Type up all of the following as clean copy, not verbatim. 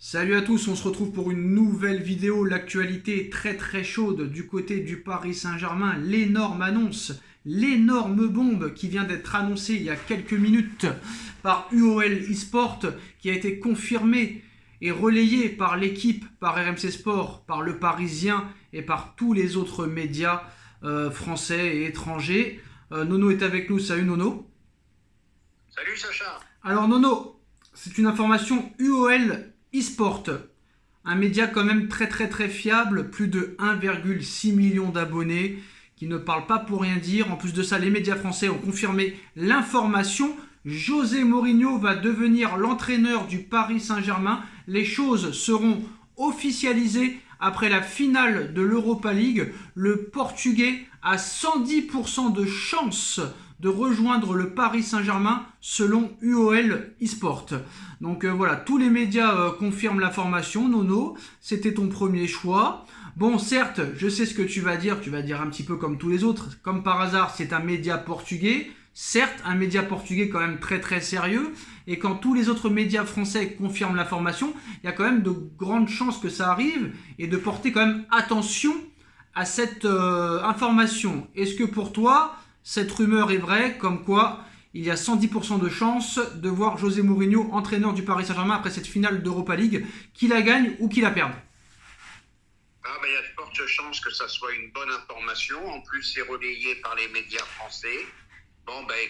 Salut à tous, on se retrouve pour une nouvelle vidéo. L'actualité est très très chaude du côté du Paris Saint-Germain. L'énorme annonce, l'énorme bombe qui vient d'être annoncée il y a quelques minutes par UOL eSport, qui a été confirmée et relayée par l'équipe, par RMC Sport, par Le Parisien et par tous les autres médias français et étrangers. Nono est avec nous, salut Nono. Salut Sacha. Alors Nono, c'est une information UOL eSport, un média quand même très très très fiable, plus de 1,6 million d'abonnés, qui ne parle pas pour rien dire. En plus de ça, les médias français ont confirmé l'information. José Mourinho va devenir l'entraîneur du Paris Saint-Germain. Les choses seront officialisées après la finale de l'Europa League. Le Portugais a 110% de chance de rejoindre le Paris Saint-Germain selon UOL eSport. Donc voilà, tous les médias confirment l'information. Nono, c'était ton premier choix. Bon, certes, je sais ce que tu vas dire un petit peu comme tous les autres. Comme par hasard, c'est un média portugais. Certes, un média portugais quand même très très sérieux. Et quand tous les autres médias français confirment l'information, il y a quand même de grandes chances que ça arrive et de porter quand même attention à cette information. Est-ce que pour toi, cette rumeur est vraie, comme quoi il y a 110% de chances de voir José Mourinho entraîneur du Paris Saint-Germain après cette finale d'Europa League, qu'il la gagne ou qu'il la perde? Il y a de fortes chances que ça soit une bonne information. En plus, c'est relayé par les médias français.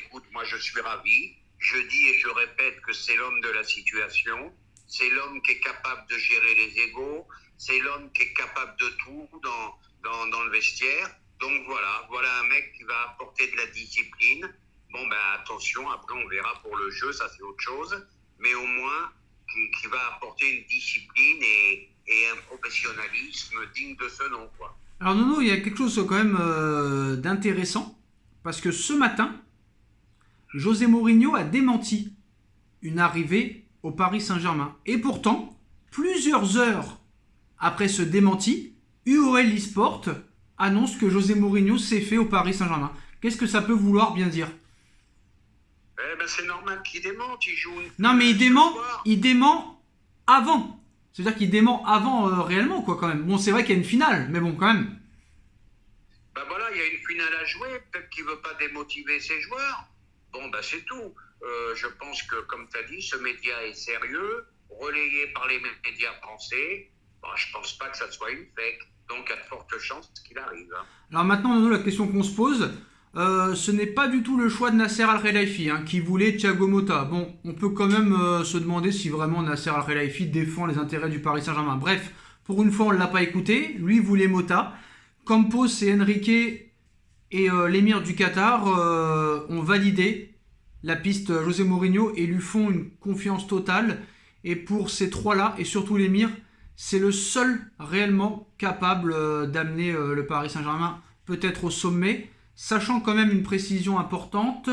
Écoute, moi je suis ravi. Je dis et je répète que c'est l'homme de la situation. C'est l'homme qui est capable de gérer les égos. C'est l'homme qui est capable de tout dans le vestiaire. Donc voilà un mec qui va apporter de la discipline. Attention, après on verra pour le jeu, ça c'est autre chose. Mais au moins, qui va apporter une discipline et un professionnalisme digne de ce nom, quoi. Alors Nono, il y a quelque chose quand même d'intéressant, parce que ce matin, José Mourinho a démenti une arrivée au Paris Saint-Germain. Et pourtant, plusieurs heures après ce démenti, UOL eSport annonce que José Mourinho s'est fait au Paris Saint-Germain. Qu'est-ce que ça peut vouloir bien dire? C'est normal qu'il démente, il joue une Non, mais finale ce soir. il dément avant. C'est-à-dire qu'il dément avant réellement, quoi, quand même. Bon, c'est vrai qu'il y a une finale, mais bon, quand même. Il y a une finale à jouer, peut-être qu'il veut pas démotiver ses joueurs. C'est tout. Je pense que, comme tu as dit, ce média est sérieux, relayé par les médias français. Je pense pas que ça soit une fake. Donc, il y a de fortes chances qu'il arrive, hein. Alors maintenant, Nono, la question qu'on se pose, ce n'est pas du tout le choix de Nasser Al-Khelaifi, hein, qui voulait Thiago Motta. Bon, on peut quand même se demander si vraiment Nasser Al-Khelaifi défend les intérêts du Paris Saint-Germain. Bref, pour une fois, on ne l'a pas écouté. Lui voulait Motta. Campos et Enrique et l'émir du Qatar ont validé la piste José Mourinho et lui font une confiance totale. Et pour ces trois-là, et surtout l'émir, c'est le seul réellement capable d'amener le Paris Saint-Germain peut-être au sommet, sachant quand même une précision importante.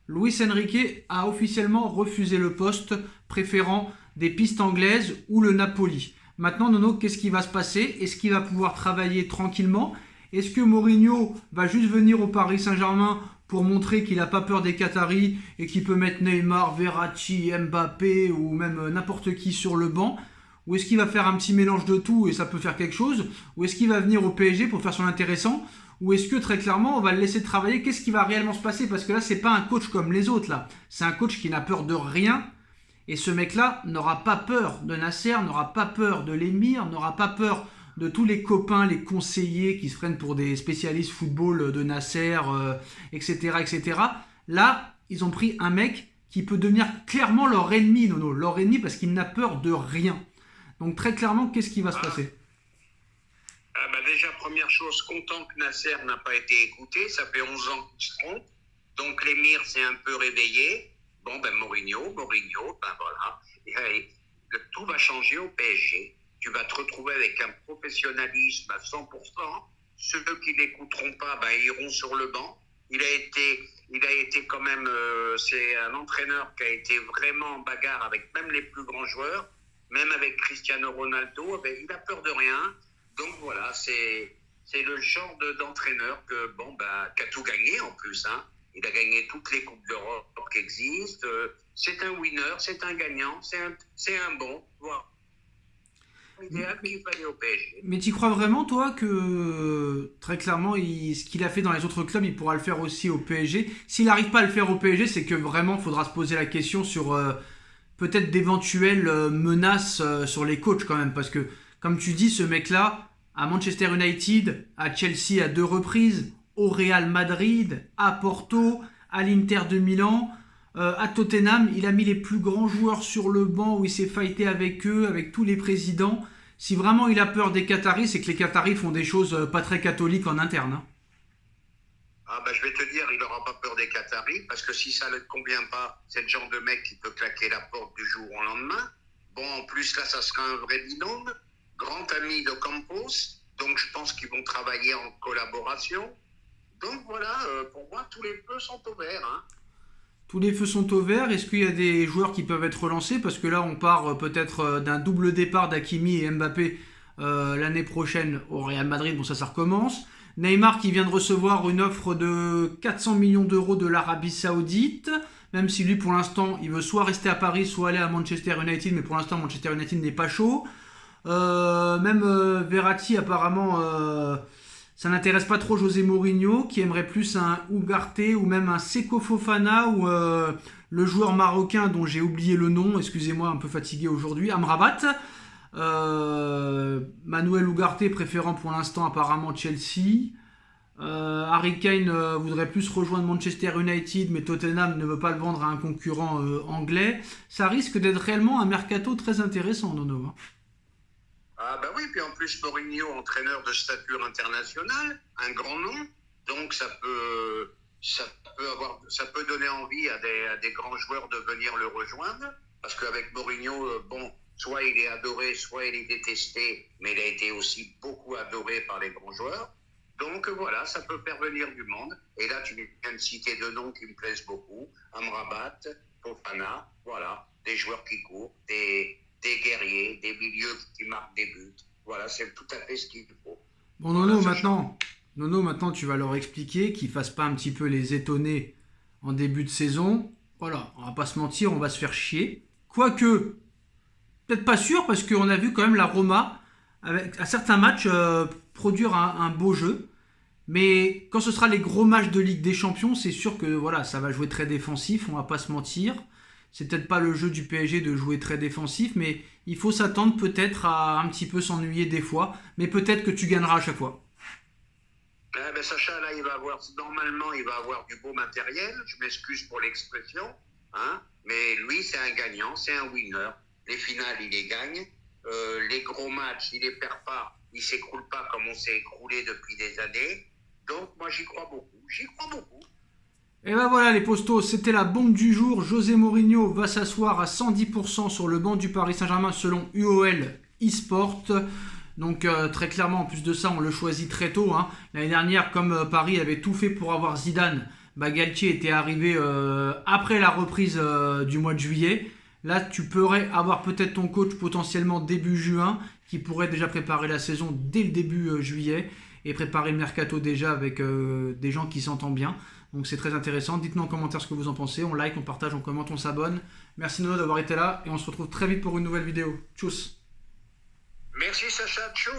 Luis Enrique a officiellement refusé le poste, préférant des pistes anglaises ou le Napoli. Maintenant, Nono, qu'est-ce qui va se passer? Est-ce qu'il va pouvoir travailler tranquillement? Est-ce que Mourinho va juste venir au Paris Saint-Germain pour montrer qu'il n'a pas peur des Qataris et qu'il peut mettre Neymar, Verratti, Mbappé ou même n'importe qui sur le banc? Ou est-ce qu'il va faire un petit mélange de tout et ça peut faire quelque chose? Ou est-ce qu'il va venir au PSG pour faire son intéressant? Ou est-ce que très clairement on va le laisser travailler? Qu'est-ce qui va réellement se passer? Parce que là, c'est pas un coach comme les autres là. C'est un coach qui n'a peur de rien. Et ce mec-là n'aura pas peur de Nasser, n'aura pas peur de l'émir, n'aura pas peur de tous les copains, les conseillers qui se prennent pour des spécialistes football de Nasser, etc., etc. Là, ils ont pris un mec qui peut devenir clairement leur ennemi, Nono. Leur ennemi parce qu'il n'a peur de rien. Donc très clairement, qu'est-ce qui va se passer? Déjà, première chose, content que Nasser n'a pas été écouté. Ça fait 11 ans qu'il se trompe. Donc, l'émir s'est un peu réveillé. Mourinho, voilà. Tout va changer au PSG. Tu vas te retrouver avec un professionnalisme à 100%. Ceux qui n'écouteront pas, iront sur le banc. Il a été quand même, c'est un entraîneur qui a été vraiment en bagarre avec même les plus grands joueurs, même avec Cristiano Ronaldo. Il a peur de rien. Donc voilà, c'est le genre d'entraîneur qui a tout gagné en plus, hein. Il a gagné toutes les Coupes d'Europe qui existent. C'est un winner, c'est un gagnant, c'est un bon. Voilà. idéal, mais il fallait au PSG. Mais tu crois vraiment, toi, que très clairement, ce qu'il a fait dans les autres clubs, il pourra le faire aussi au PSG? S'il n'arrive pas à le faire au PSG, c'est que vraiment, il faudra se poser la question sur peut-être d'éventuelles menaces sur les coachs quand même. Parce que, comme tu dis, ce mec-là, à Manchester United, à Chelsea à 2 reprises, au Real Madrid, à Porto, à l'Inter de Milan, à Tottenham, il a mis les plus grands joueurs sur le banc où il s'est fighté avec eux, avec tous les présidents. Si vraiment il a peur des Qataris, c'est que les Qataris font des choses pas très catholiques en interne. Hein. Ah ben, je vais te dire, il n'aura pas peur des Qataris, parce que si ça ne te convient pas, c'est le genre de mec qui peut claquer la porte du jour au lendemain. Bon, en plus, là, ça sera un vrai binôme, grand ami de Campos, donc je pense qu'ils vont travailler en collaboration. Donc voilà, pour moi, tous les feux sont au vert. Hein. Tous les feux sont au vert. Est-ce qu'il y a des joueurs qui peuvent être relancés? Parce que là, on part peut-être d'un double départ d'Hakimi et Mbappé l'année prochaine au Real Madrid. Bon, ça recommence. Neymar qui vient de recevoir une offre de 400 millions d'euros de l'Arabie Saoudite. Même si lui, pour l'instant, il veut soit rester à Paris, soit aller à Manchester United. Mais pour l'instant, Manchester United n'est pas chaud. Verratti, apparemment, ça n'intéresse pas trop José Mourinho, qui aimerait plus un Ugarte ou même un Seko Fofana ou le joueur marocain dont j'ai oublié le nom, excusez-moi, un peu fatigué aujourd'hui, Amrabat. Manuel Ugarte préférant pour l'instant apparemment Chelsea. Harry Kane voudrait plus rejoindre Manchester United, mais Tottenham ne veut pas le vendre à un concurrent anglais. Ça risque d'être réellement un mercato très intéressant, Nono. Ah ben oui, puis en plus Mourinho, entraîneur de stature internationale, un grand nom, donc ça peut donner envie à des grands joueurs de venir le rejoindre, parce qu'avec Mourinho, bon, soit il est adoré, soit il est détesté, mais il a été aussi beaucoup adoré par les grands joueurs. Donc voilà, ça peut faire venir du monde. Et là, tu viens de citer deux noms qui me plaisent beaucoup, Amrabat, Fofana, voilà, des joueurs qui courent, des guerriers, des milieux qui marquent des buts. Voilà, c'est tout à fait ce qu'il faut. Bon, Voilà, Nono, maintenant, tu vas leur expliquer qu'ils fassent pas un petit peu les étonnés en début de saison. Voilà, on va pas se mentir, on va se faire chier. Quoique, peut-être pas sûr, parce qu'on a vu quand même la Roma, avec, à certains matchs, produire un beau jeu. Mais quand ce sera les gros matchs de Ligue des Champions, c'est sûr que voilà, ça va jouer très défensif, on va pas se mentir. C'est peut-être pas le jeu du PSG de jouer très défensif, mais il faut s'attendre peut-être à un petit peu s'ennuyer des fois. Mais peut-être que tu gagneras à chaque fois. Ben Sacha, là, normalement, il va avoir du beau matériel. Je m'excuse pour l'expression. Hein, mais lui, c'est un gagnant, c'est un winner. Les finales, il les gagne. Les gros matchs, il les perd pas. Il s'écroule pas comme on s'est écroulé depuis des années. Donc, moi, j'y crois beaucoup. J'y crois beaucoup. Et ben voilà les postos, c'était la bombe du jour. José Mourinho va s'asseoir à 110% sur le banc du Paris Saint-Germain selon UOL eSport. Donc très clairement, en plus de ça, on le choisit très tôt. Hein. L'année dernière, comme Paris avait tout fait pour avoir Zidane, Galtier était arrivé après la reprise du mois de juillet. Là, tu pourrais avoir peut-être ton coach potentiellement début juin, qui pourrait déjà préparer la saison dès le début juillet et préparer le mercato déjà avec des gens qui s'entendent bien. Donc c'est très intéressant. Dites-nous en commentaire ce que vous en pensez. On like, on partage, on commente, on s'abonne. Merci Nono d'avoir été là et on se retrouve très vite pour une nouvelle vidéo. Tchuss. Merci Sacha. Tchou.